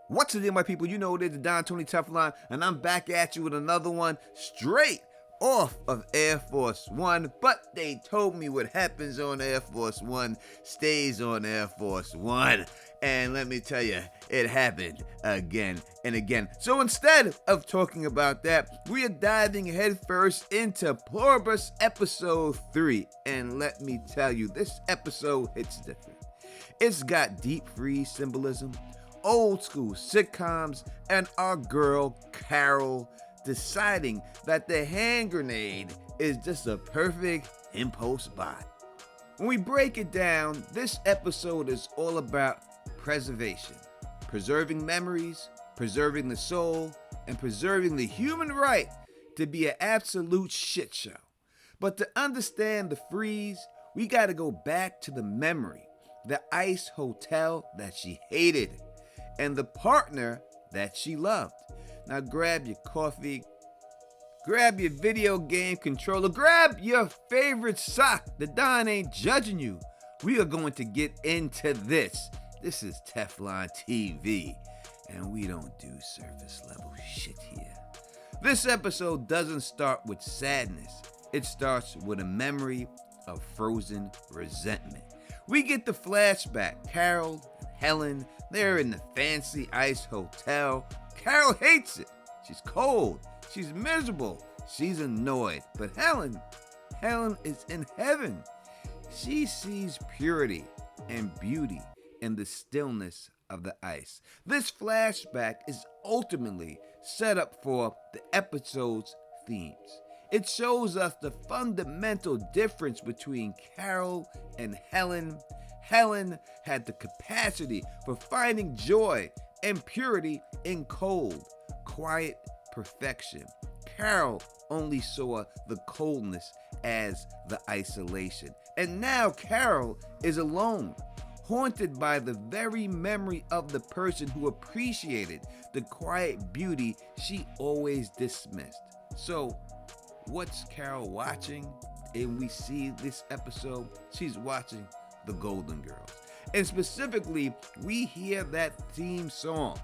What's the deal, my people? You know it is the Don Tony Teflon, and I'm back at you with another one straight off of Air Force One. But they told me what happens on Air Force One stays on Air Force One. And let me tell you, it happened again and again. So instead of talking about that, we are diving headfirst into Pluribus episode 3. And let me tell you, this episode hits different. It's got deep freeze symbolism, old school sitcoms, and our girl Carol deciding that the hand grenade is just a perfect impulse buy. When we break it down, this episode is all about preservation, preserving memories, preserving the soul, and preserving the human right to be an absolute shit show. But to understand the freeze, we gotta go back to the memory, the ice hotel that she hated, and the partner that she loved. Now grab your coffee, grab your video game controller, grab your favorite sock. The Don ain't judging you. We are going to get into this. This is Teflon TV, and we don't do surface level shit here. This episode doesn't start with sadness. It starts with a memory of frozen resentment. We get the flashback. Carol and Helen, they're in the fancy ice hotel. Carol hates it. She's cold. She's miserable. She's annoyed. But Helen is in heaven. She sees purity and beauty in the stillness of the ice. This flashback is ultimately set up for the episode's themes. It shows us the fundamental difference between Carol and Helen. Helen had the capacity for finding joy and purity in cold, quiet perfection. Carol only saw the coldness as the isolation. And now Carol is alone, haunted by the very memory of the person who appreciated the quiet beauty she always dismissed. So, what's Carol watching? And we see this episode, she's watching The Golden Girls. And specifically, we hear that theme song,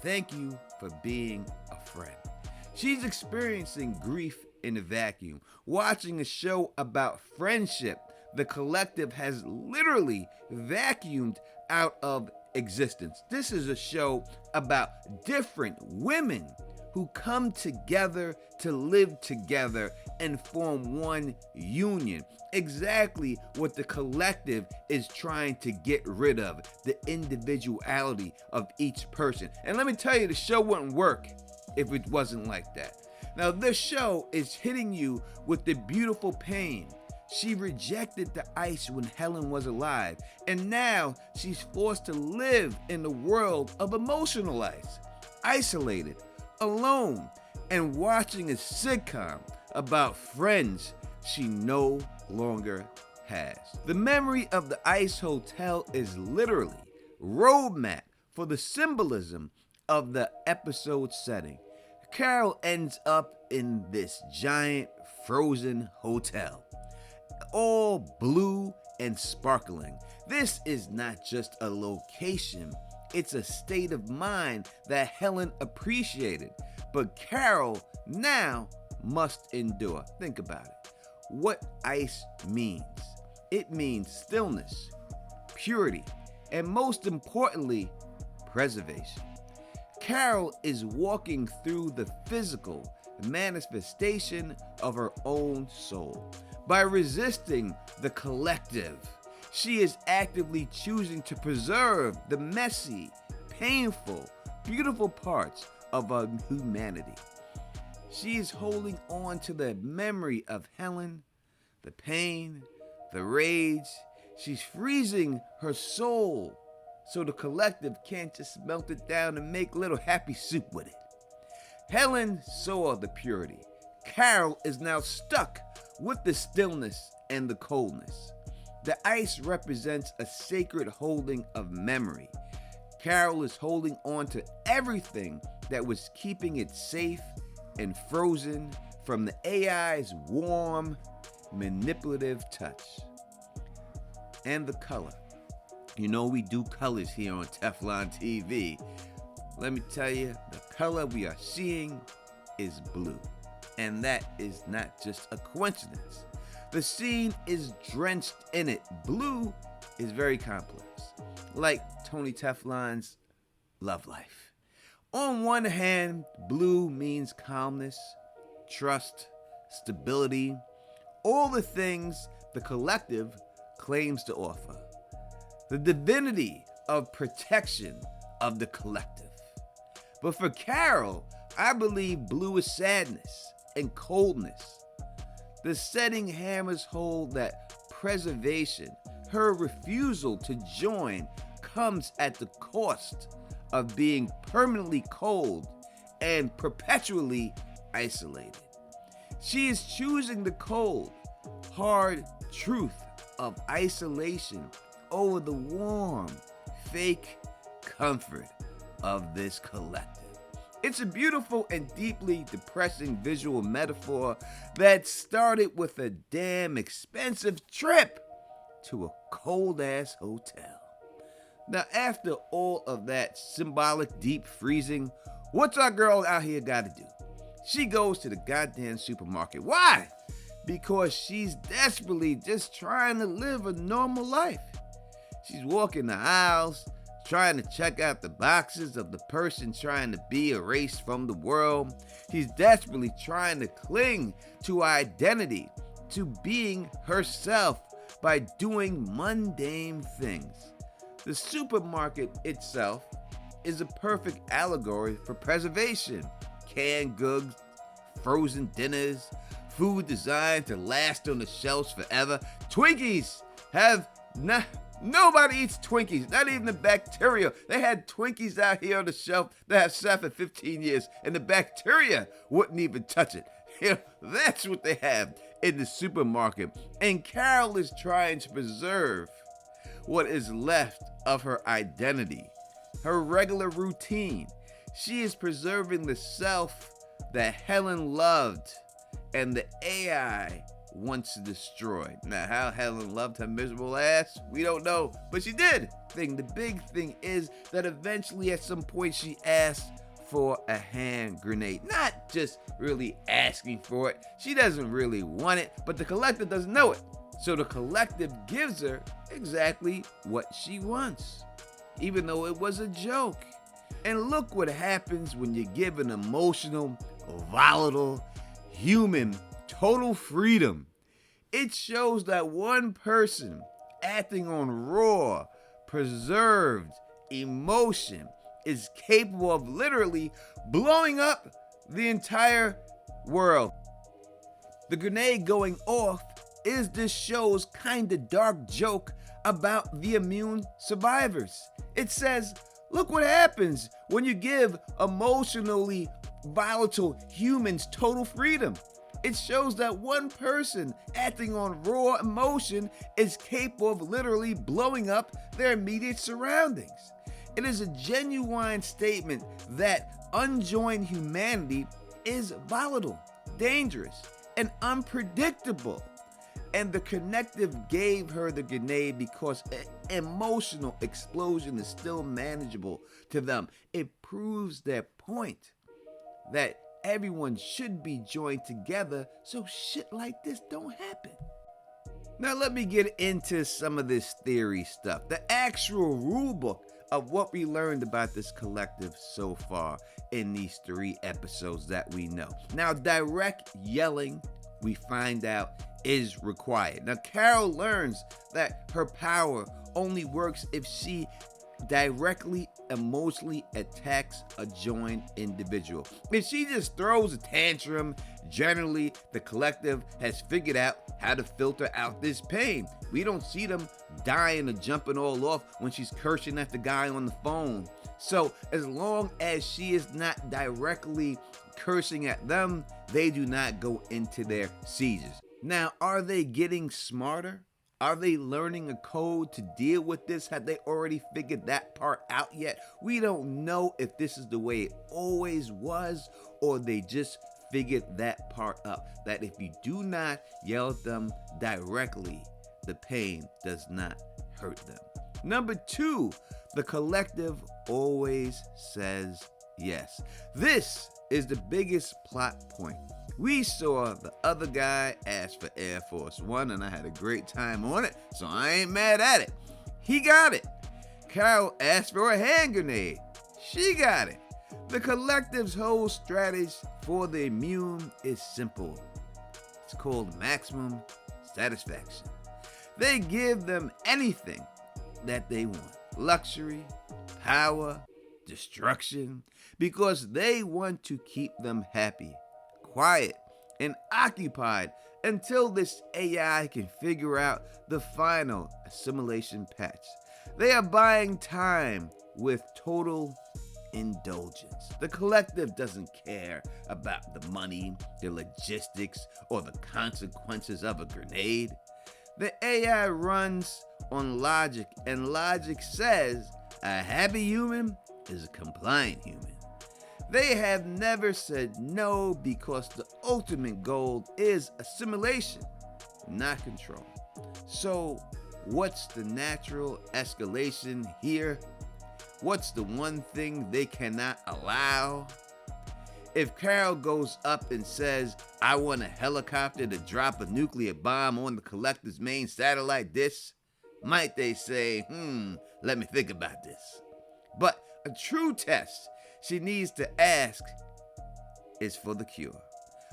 Thank You for Being a Friend. She's experiencing grief in a vacuum, watching a show about friendship the collective has literally vacuumed out of existence. This is a show about different women who come together to live together and form one union. Exactly what the collective is trying to get rid of, the individuality of each person. And let me tell you, the show wouldn't work if it wasn't like that. Now, this show is hitting you with the beautiful pain. She rejected the ice when Helen was alive, and now she's forced to live in the world of emotional ice, isolated, alone, and watching a sitcom about friends she no longer has. The memory of the ice hotel is literally roadmap for the symbolism of the episode setting. Carol ends up in this giant frozen hotel, all blue and sparkling. This is not just a location, it's a state of mind that Helen appreciated, but Carol now must endure. Think about it. What ice means. It means stillness, purity, and most importantly, preservation. Carol is walking through the physical manifestation of her own soul. By resisting the collective, she is actively choosing to preserve the messy, painful, beautiful parts of her humanity. She is holding on to the memory of Helen, the pain, the rage. She's freezing her soul so the collective can't just melt it down and make little happy soup with it. Helen saw the purity. Carol is now stuck with the stillness and the coldness. The ice represents a sacred holding of memory. Carol is holding on to everything that was keeping it safe and frozen from the AI's warm, manipulative touch. And the color. You know we do colors here on Teflon TV. Let me tell you, the color we are seeing is blue. And that is not just a coincidence. The scene is drenched in it. Blue is very complex, like Tony Teflon's love life. On one hand, blue means calmness, trust, stability, all the things the collective claims to offer. The divinity of protection of the collective. But for Carol, I believe blue is sadness and coldness. The setting hammers home that preservation, her refusal to join, comes at the cost of being permanently cold and perpetually isolated. She is choosing the cold, hard truth of isolation over the warm, fake comfort of this collective. It's a beautiful and deeply depressing visual metaphor that started with a damn expensive trip to a cold-ass hotel. Now, after all of that symbolic deep freezing, what's our girl out here gotta do? She goes to the goddamn supermarket. Why? Because she's desperately just trying to live a normal life. She's walking the aisles, trying to check out the boxes of the person trying to be erased from the world. She's desperately trying to cling to identity, to being herself by doing mundane things. The supermarket itself is a perfect allegory for preservation. Canned goods, frozen dinners, food designed to last on the shelves forever. Twinkies have nobody eats Twinkies, not even the bacteria. They had Twinkies out here on the shelf that have sat for 15 years, and the bacteria wouldn't even touch it. You know, that's what they have in the supermarket. And Carol is trying to preserve what is left of her identity, her regular routine. She is preserving the self that Helen loved and the AI wants to destroy. Now, how Helen loved her miserable ass, we don't know, but she did. The big thing is that eventually at some point she asked for a hand grenade. Not just really asking for it. She doesn't really want it, but the collective doesn't know it. So the collective gives her exactly what she wants, even though it was a joke. And look what happens when you give an emotional, volatile human total freedom. It shows that one person acting on raw, preserved emotion is capable of literally blowing up the entire world. The grenade going off is this show's kinda dark joke about the immune survivors. It says, look what happens when you give emotionally volatile humans total freedom. It shows that one person acting on raw emotion is capable of literally blowing up their immediate surroundings. It is a genuine statement that unjoined humanity is volatile, dangerous, and unpredictable. And the collective gave her the grenade because emotional explosion is still manageable to them. It proves their point that everyone should be joined together so shit like this don't happen. Now let me get into some of this theory stuff, the actual rule book of what we learned about this collective so far in these 3 episodes that we know. Now, direct yelling, we find out, is required. Now, Carol learns that her power only works if she directly emotionally attacks a joined individual. If she just throws a tantrum, generally the collective has figured out how to filter out this pain. We don't see them dying or jumping all off when she's cursing at the guy on the phone. So as long as she is not directly cursing at them, they do not go into their seizures. Now, are they getting smarter? Are they learning a code to deal with this? Have they already figured that part out yet? We don't know if this is the way it always was, or they just figured that part out. That if you do not yell at them directly, the pain does not hurt them. Number 2, The collective always says yes. This is the biggest plot point. We saw the other guy ask for Air Force One, and I had a great time on it, so I ain't mad at it. He got it. Carol asked for a hand grenade. She got it. The collective's whole strategy for the immune is simple. It's called maximum satisfaction. They give them anything that they want. Luxury, power, destruction, because they want to keep them happy, quiet, and occupied until this AI can figure out the final assimilation patch. They are buying time with total indulgence. The collective doesn't care about the money, the logistics, or the consequences of a grenade. The AI runs on logic, and logic says a happy human is a compliant human. They have never said no because the ultimate goal is assimilation, not control. So, what's the natural escalation here? What's the one thing they cannot allow? If Carol goes up and says, I want a helicopter to drop a nuclear bomb on the collective's main satellite dish, might they say, let me think about this. But a true test she needs to ask is for the cure.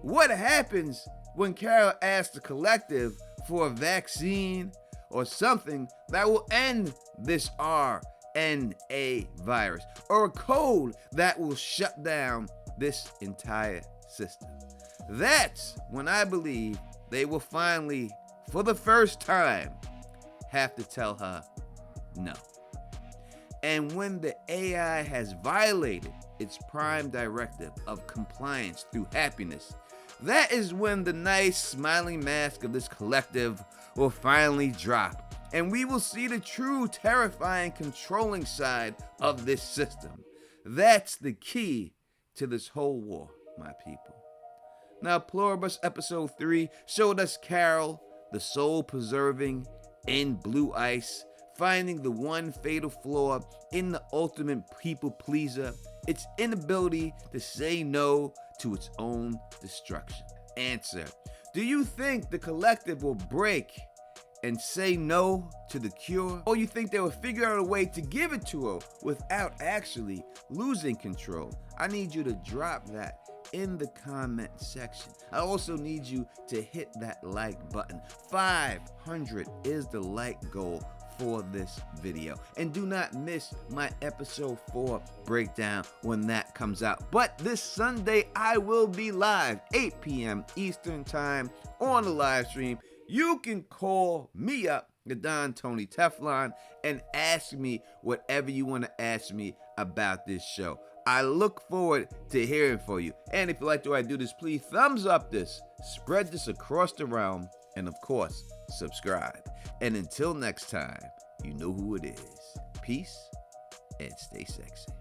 What happens when Carol asks the collective for a vaccine or something that will end this RNA virus, or a code that will shut down this entire system? That's when I believe they will finally, for the first time, have to tell her no. And when the AI has violated its prime directive of compliance through happiness, that is when the nice smiling mask of this collective will finally drop, and we will see the true terrifying controlling side of this system. That's the key to this whole war, my people. Now, Pluribus episode 3 showed us Carol, the soul-preserving, in blue ice, finding the one fatal flaw in the ultimate people pleaser, its inability to say no to its own destruction. Answer: do you think the collective will break and say no to the cure? Or you think they will figure out a way to give it to her without actually losing control? I need you to drop that in the comment section. I also need you to hit that like button. 500 is the like goal for this video. And do not miss my episode 4 breakdown when that comes out. But this Sunday, I will be live, 8 p.m. Eastern Time on the live stream. You can call me up, the Don Tony Teflon, and ask me whatever you want to ask me about this show. I look forward to hearing from you. And if you like the way I do this, please thumbs up this, spread this across the realm, and of course, subscribe. And until next time, you know who it is. Peace and stay sexy.